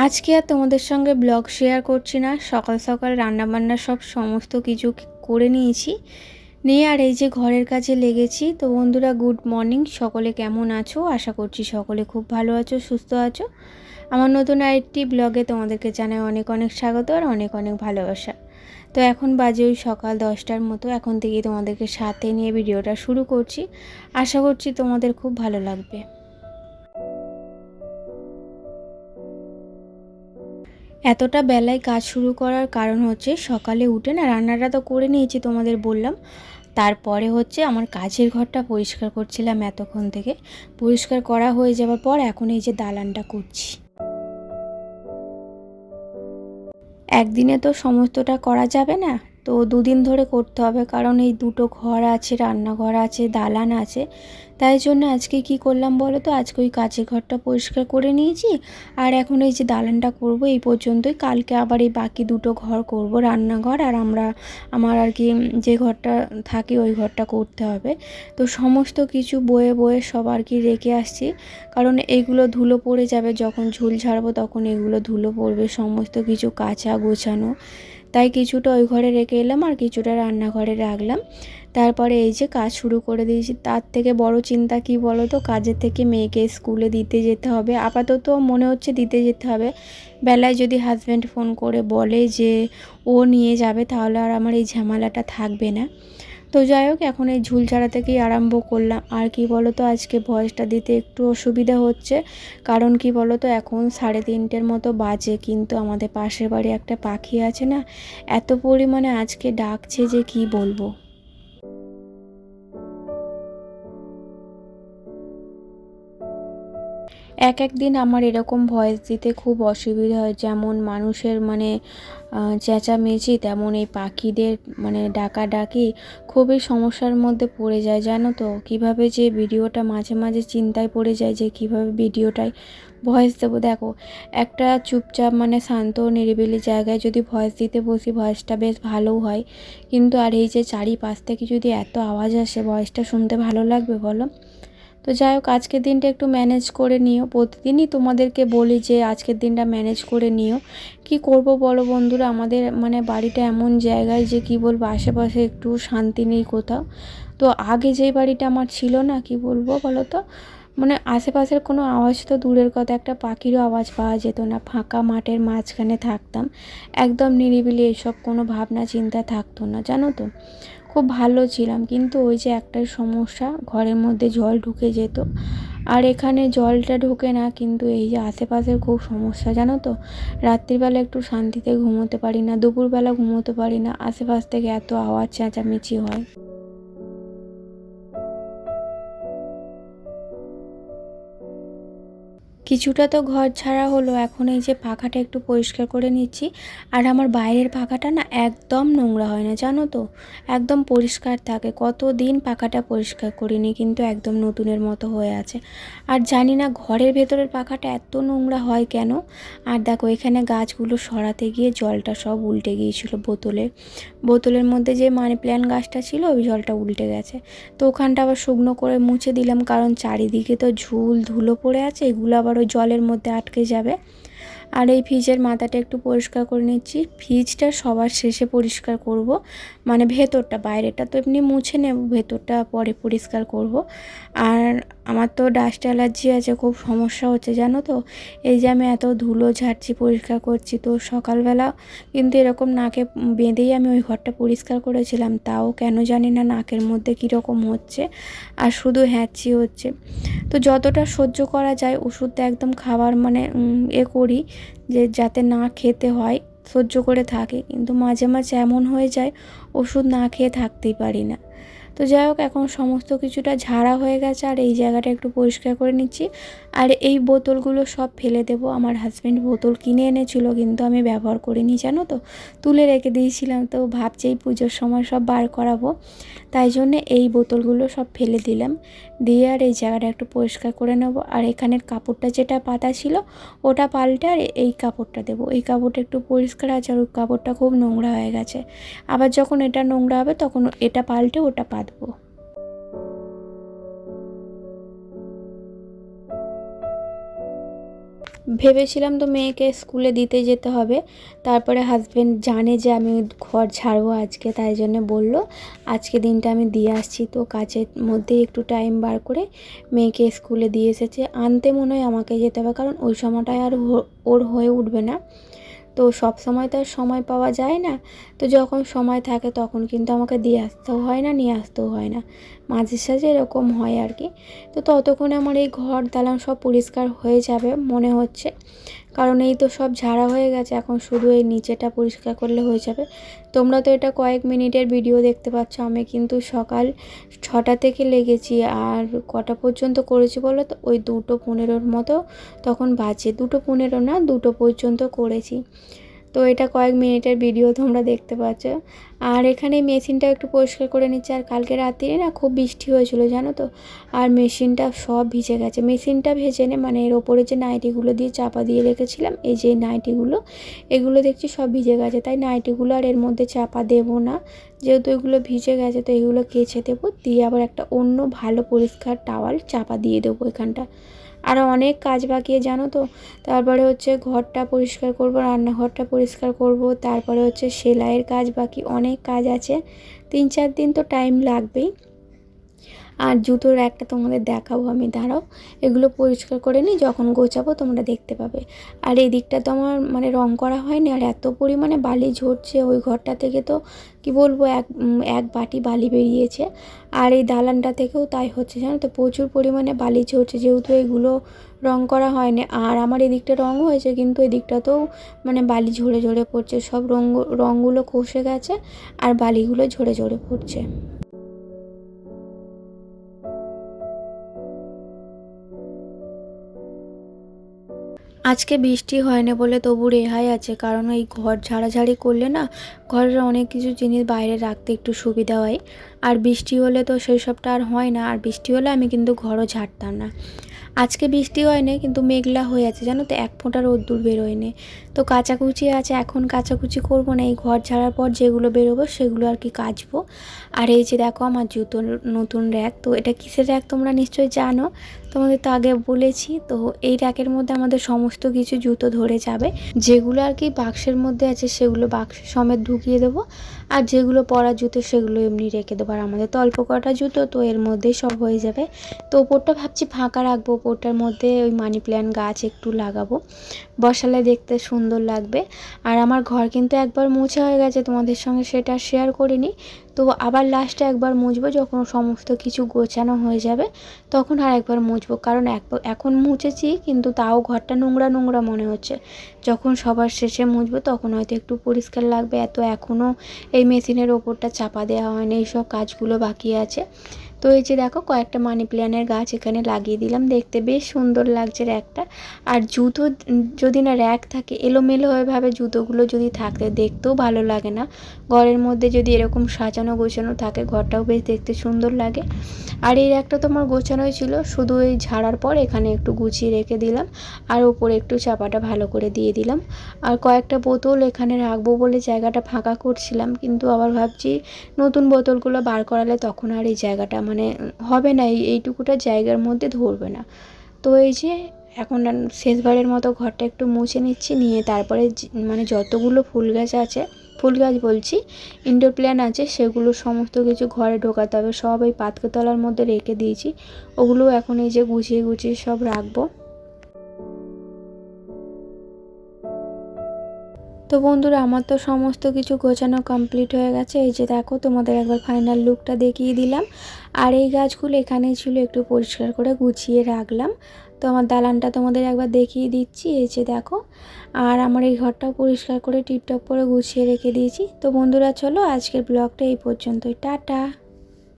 আজকে আর তোমাদের সঙ্গে ব্লগ শেয়ার করছি না। সকাল সকাল রান্নাবান্না সব সমস্ত কিছু করে নিয়েছি, নিয়ে আর এই যে ঘরের কাজে লেগেছি। তো বন্ধুরা, গুড মর্নিং। সকলে কেমন আছো? আশা করছি সকলে খুব ভালো আছো, সুস্থ আছো। আমার নতুন আরেকটি ব্লগে তোমাদেরকে জানাই অনেক অনেক স্বাগত আর অনেক অনেক ভালোবাসা। তো এখন বাজে ওই সকাল 10টার মতো। এখন থেকেই তোমাদেরকে সাথে নিয়ে ভিডিওটা শুরু করছি। আশা করছি তোমাদের খুব ভালো লাগবে। এতটা বেলায় কাজ শুরু করার কারণ হচ্ছে, সকালে উঠে না রান্নাটা তো করে নিয়েছি তোমাদের বললাম। তারপরে হচ্ছে আমার কাজের ঘরটা পরিষ্কার করছিলাম এতক্ষণ থেকে। পরিষ্কার করা হয়ে যাওয়ার পর এখন এই যে দালানটা করছি। একদিনে তো সমস্তটা করা যাবে না, তো দুদিন ধরে করতে হবে, কারণ এই দুটো ঘর আছে, রান্নাঘর আছে, দালান আছে। তাই জন্য আজকে কি করলাম বলো তো, আজকে ওই কাচের ঘরটা পরিষ্কার করে নিয়েছি। আর এখন এই যে দালানটা করব এই পর্যন্তই। কালকে আবার এই বাকি দুটো ঘর করব, রান্নাঘর আর আমার আর কি যে ঘরটা থাকে ওই ঘরটা করতে হবে। তো সমস্ত কিছু বয়ে বয়ে সব আর কি রেখে আসছি, কারণ এইগুলো ধুলো পড়ে যাবে, যখন ঝুল ঝাড়বো তখন এগুলো ধুলো পড়বে, সমস্ত কিছু কাচা গোছানো। তাই কিছুটা ওই ঘরে রেখে এলাম আর কিছুটা রান্নাঘরে রাখলাম। তারপরে এই যে কাজ শুরু করে দিয়েছি। তার থেকে বড় চিন্তা কি বলো তো, কাজের থেকে মেয়েকে স্কুলে দিতে যেতে হবে। আপাতত মনে হচ্ছে দিতে যেতে হবে। বেলায় যদি হাজব্যান্ড ফোন করে বলে যে ও নিয়ে যাবে, তাহলে আর আমার এই ঝামেলাটা থাকবে না। তো যাই হোক, এখন এই ঝুল ঝাড়া থেকেই আরম্ভ করলাম। আর কি বলো তো, আজকে ভয়েসটা দিতে একটু অসুবিধা হচ্ছে, কারণ কি বলো তো, এখন 3:30 মতো বাজে, কিন্তু আমাদের পাশের বাড়ি একটা পাখি আছে না, এত পরিমাণে আজকে ডাকছে যে কি বলবো। এক এক দিন আমার এরকম ভয়েস দিতে খুব অসুবিধা হয়, যেমন মানুষের চেঁচামেচি, তেমন এই পাখিদের ডাকাডাকি খুবই সমস্যার মধ্যে পড়ে যায়, জানো তো। কিভাবে যে ভিডিওটা মাঝে মাঝে চিন্তায় পড়ে যায় যে কিভাবে ভিডিওটায় ভয়েস দেবো। দেখো, একটা চুপচাপ শান্ত নিরিবিলি জায়গায় যদি ভয়েস দিতে বসি, ভয়েসটা বেশ ভালোও হয়, কিন্তু আর এই যে চারিপাশ থেকে যদি এত আওয়াজ আসে, ভয়েসটা শুনতে ভালো লাগবে বলো? তো যাই হোক, আজকের দিনটা একটু ম্যানেজ করে নিও। প্রতিদিনই তোমাদেরকে বলি যে আজকের দিনটা ম্যানেজ করে নিও। কি করব বলো বন্ধুরা, আমাদের বাড়িটা এমন জায়গায় যে কি বলবো, আশেপাশে একটু শান্তি নেই কোথাও। তো আগে যেই বাড়িটা আমার ছিল না, কি বলবো বলো তো, আশেপাশের কোনো আওয়াজ তো দূরের কথা, একটা পাখিরও আওয়াজ পাওয়া যেত না। ফাঁকা মাঠের মাঝখানে থাকতাম, একদম নিরিবিলি, এসব কোনো ভাবনা চিন্তা থাকতো না, জানো তো। খুব ভালো ছিলাম, কিন্তু ওই যে একটাই সমস্যা, ঘরের মধ্যে জল ঢুকে যেত। আর এখানে জলটা ঢোকে না, কিন্তু এই যে আশেপাশের খুব সমস্যা, জানো তো। রাত্রিবেলা একটু শান্তিতে ঘুমোতে পারি না, দুপুরবেলা ঘুমোতে পারি না, আশেপাশ থেকে এত আওয়াজ চেঁচামেচি হয়। কিছুটা তো ঘর ছাড়া হলো, এখন এই যে পাখাটা একটু পরিষ্কার করে নিচ্ছি। আর আমার বাইরের পাখাটা না একদম নোংরা হয় না, জানো তো, একদম পরিষ্কার থাকে। কতদিন পাখাটা পরিষ্কার করিনি, কিন্তু একদম নতুনের মতো হয়ে আছে। আর জানি না ঘরের ভেতরের পাখাটা এত নোংরা হয় কেন। আর দেখো, এখানে গাছগুলো সরাতে গিয়ে জলটা সব উল্টে গিয়েছিল। বোতলের মধ্যে যে মানি প্ল্যান্ট গাছটা ছিল, ওই জলটা উল্টে গেছে। তো ওখানটা আবার শুকনো করে মুছে দিলাম, কারণ চারিদিকে তো ঝুল ধুলো পড়ে আছে, এগুলো আবার ওই জলের মধ্যে আটকে যাবে। আর এই ফ্রিজের মাথাটা একটু পরিষ্কার করে নিচ্ছি। ফ্রিজটা সবার শেষে পরিষ্কার করব, ভেতরটা, বাইরেটা তো এমনি মুছে নেব, ভেতরটা পরে পরিষ্কার করব। আর আমার তো ডাস্ট অ্যালার্জি আছে, খুব সমস্যা হচ্ছে, জানো তো। এই যে আমি এত ধুলো ঝাড়ছি, পরিষ্কার করছি, তো সকালবেলা কিন্তু এরকম নাকে বেঁধেই আমি ওই ঘরটা পরিষ্কার করেছিলাম, তাও কেন জানি না নাকের মধ্যে কীরকম হচ্ছে, আর শুধু হ্যাঁচি হচ্ছে। তো যতটা সহ্য করা যায় ওষুধটা একদম খাবার করি, যে যাতে না খেতে হয়, সহ্য করে থাকি, কিন্তু মাঝে মাঝে এমন হয়ে যায় ওষুধ না খেয়ে থাকতেই পারি না। তো যাই হোক, এখন সমস্ত কিছুটা ঝাড়া হয়ে গেছে, আর এই জায়গাটা একটু পরিষ্কার করে নিচ্ছি। আর এই বোতলগুলো সব ফেলে দেব। আমার হাজব্যান্ড বোতল কিনে এনেছিল, কিন্তু আমি ব্যবহার করিনি, জানো তো, তুলে রেখে দিয়েছিলাম। তো ভাবছি এই পুজোর সময় সব বার করাবো, তাই জন্যে এই বোতলগুলো সব ফেলে দিলাম। দিয়ে আর এই জায়গাটা একটু পরিষ্কার করে নেব। আর এখানের কাপড়টা যেটা পাতা ছিল ওটা পাল্টে আর এই কাপড়টা দেবো। এই কাপড়টা একটু পরিষ্কার আছে, আর ওই কাপড়টা খুব নোংরা হয়ে গেছে। আবার যখন এটা নোংরা হবে তখন এটা পাল্টে ওটা পাতবো। ভেবেছিলাম তো মেয়েকে স্কুলে দিতে যেতে হবে, তারপরে হাজব্যান্ড জানে যে আমি ঘর ঝাড়বো আজকে, তাই জন্য বললো আজকে দিনটা আমি দিয়ে আসছি। তো কাজের মধ্যেই একটু টাইম বার করে মেয়েকে স্কুলে দিয়ে এসেছে। আনতে মনে হয় আমাকে যেতে হবে, কারণ ওই সময়টায় আর ওর হয়ে উঠবে না। তো সব সময় তো আর সময় পাওয়া যায় না। তো যখন সময় থাকে তখন কিন্তু আমাকে দিয়ে আসতেও হয় না, নিয়ে আসতেও হয় না, মাঝে সাঝে এরকম হয় আর কি। তো ততক্ষণে আমার এই ঘর দালান সব পরিষ্কার হয়ে যাবে মনে হচ্ছে, কারণ এই তো সব ঝাড়া হয়ে গেছে, এখন শুধু এই নিচেটা পরিষ্কার করলে হয়ে যাবে। তোমরা তো এটা কয়েক মিনিটের ভিডিও দেখতে পাচ্ছ, আমি কিন্তু সকাল 6টা থেকে লেগেছি। আর কটা পর্যন্ত করেছি বলো তো, ওই 2:15 মতো তখন বাজে, 2:15 না, 2টো পর্যন্ত করেছি। তো এটা কয়েক মিনিটের ভিডিও তোমরা দেখতে পাচ্ছ। আর এখানে মেশিনটা একটু পরিষ্কার করে নিচ্ছে। আর কালকে রাত্রে না খুব বৃষ্টি হয়েছিল জানো তো, আর মেশিনটা সব ভিজে গেছে। মেশিনটা ভেজে নে মানে এর ওপরে যে নাইটিগুলো দিয়ে চাপা দিয়ে রেখেছিলাম, এই যে নাইটিগুলো, এগুলো দেখছি সব ভিজে গেছে। তাই নাইটিগুলো আর এর মধ্যে চাপা দেবো না, যেহেতু এগুলো ভিজে গেছে। তো এগুলো কেচে দেবো, দিয়ে আবার একটা অন্য ভালো পরিষ্কার টাওয়াল চাপা দিয়ে দেবো এখানটা। আরও অনেক কাজ বাকি জানো তো। তারপরে হচ্ছে ঘরটা পরিষ্কার করব, রান্নাঘরটা পরিষ্কার করব, তারপরে হচ্ছে সেলাইয়ের কাজ বাকি, অনেক কাজ আছে। 3-4 দিন তো টাইম লাগবেই। আর জুতোর একটা তোমাদের দেখাবো আমি, দাঁড়াও, এগুলো পরিষ্কার করে নিই, যখন গোছাবো তোমরা দেখতে পাবে। আর এই দিকটা তো আমার মানে রং করা হয়নি, আর এত পরিমাণে বালি ঝরছে ওই ঘরটা থেকে, তো কি বলবো, এক বাটি বালি বেরিয়েছে। আর এই দালানটা থেকেও তাই হচ্ছে জানো তো, প্রচুর পরিমাণে বালি ঝরছে, যেহেতু এগুলো রং করা হয়নি। আর আমার এদিকটা রং হয়েছে, কিন্তু এদিকটাতেও মানে বালি ঝরে ঝরে পড়ছে, সব রঙগুলো খসে গেছে আর বালিগুলো ঝরে ঝরে পড়ছে। আজকে বৃষ্টি হয় না বলে তবু রেহাই আছে, কারণ এই ঘর ঝাড়াঝাড়ি করলে না ঘরের অনেক কিছু জিনিস বাইরে রাখতে একটু সুবিধা হয়। আর বৃষ্টি হলে তো সেই সবটা আর হয় না, আর বৃষ্টি হলে আমি কিন্তু ঘরও ঝাড়তাম না। আজকে বৃষ্টি হয়নি, কিন্তু মেঘলা হয়ে আছে জানো তো, এক ফোঁটা রোদ্দুর বেরোয়নি। তো কাচাকুচি আছে, এখন কাচাকুচি করবো না, এই ঘর ঝাড়ার পর যেগুলো বেরোবো সেগুলো আর কি কাচবো। আর এই যে দেখো আমার জুতোর নতুন র্যাক, তো এটা কিসের র্যাক তোমরা নিশ্চয়ই জানো, তোমাদের তো আগে বলেছি। তো এই র্যাকের মধ্যে আমাদের সমস্ত কিছু জুতো ধরে যাবে, যেগুলো আর কি বাক্সের মধ্যে আছে সেগুলো বাক্স সমেত ঢুকিয়ে দেবো, আর যেগুলো পরা জুতো সেগুলো এমনি রেখে দেবো। আর আমাদের তো অল্প কটা জুতো, তো এর মধ্যেই সব হয়ে যাবে। তো ওপরটা ভাবছি ফাঁকা রাখবো, ওপরটার মধ্যে ওই মানি প্ল্যান্ট গাছ একটু লাগাবো, বসালে দেখতে সুন্দর লাগবে। আর আমার ঘর কিন্তু একবার মুছা হয়ে গেছে, তোমাদের সঙ্গে সেটা শেয়ার করিনি। তো আবার লাস্টে একবার মুছবো, যখন সমস্ত কিছু গোছানো হয়ে যাবে তখন আর একবার মুছবো, কারণ এখন মুছেছি কিন্তু তাও ঘরটা নোংরা নোংরা মনে হচ্ছে। যখন সবার শেষে মুছবো তখন হয়তো একটু পরিষ্কার লাগবে। এখনও এই মেশিনের ওপরটা চাপা দেওয়া হয়নি, এইসব কাজগুলো বাকি আছে। তো এই যে দেখো কয়েকটা মানি প্ল্যান্টের গাছ এখানে লাগিয়ে দিলাম, দেখতে বেশ সুন্দর লাগছে র্যাকটা। আর জুতো যদি না র্যাক থাকে, এলোমেলো ভাবে জুতোগুলো যদি থাকতে দেখতেও ভালো লাগে না। ঘরের মধ্যে যদি এরকম সাজানো গোছানো থাকে, ঘরটাও বেশ দেখতে সুন্দর লাগে। আর এই র্যাকটা তো আমার গোছানোই ছিল, শুধু এই ঝাড়ার পর এখানে একটু গুছিয়ে রেখে দিলাম, আর ওপরে একটু চাপাটা ভালো করে দিয়ে দিলাম। আর কয়েকটা বোতল এখানে রাখবো বলে জায়গাটা ফাঁকা করছিলাম, কিন্তু আবার ভাবছি নতুন বোতলগুলো বার করালে তখন আর এই জায়গাটা মানে হবে না, এইটুকুটা জায়গার মধ্যে ধরবে না। তো এই যে এখন শেষবারের মতো ঘরটা একটু মুছে নিচ্ছি, নিয়ে তারপরে মানে যতগুলো ফুল গাছ আছে, ফুল গাছ বলছি, ইনডোর প্ল্যান্ট আছে, সেগুলো সমস্ত কিছু ঘরে ঢোকাতে হবে। সব এই পাতকতলার মধ্যে রেখে দিয়েছি, ওগুলো এখন এই যে গুছিয়ে গুছিয়ে সব রাখবো। তো বন্ধুরা, আমার তো সমস্ত কিছু গোছানো কমপ্লিট হয়ে গেছে। এই যে দেখো, তোমাদের একবার ফাইনাল লুকটা দেখিয়ে দিলাম। আর এই গাছগুলো এখানেই ছিল, একটু পরিষ্কার করে গুছিয়ে রাখলাম। তো আমার দালানটা তোমাদের একবার দেখিয়ে দিচ্ছি, এই যে দেখো। আর আমার এই ঘরটাও পরিষ্কার করে টিপটপ করে গুছিয়ে রেখে দিয়েছি। তো বন্ধুরা চলো, আজকের ব্লগটা এই পর্যন্তই, টাটা।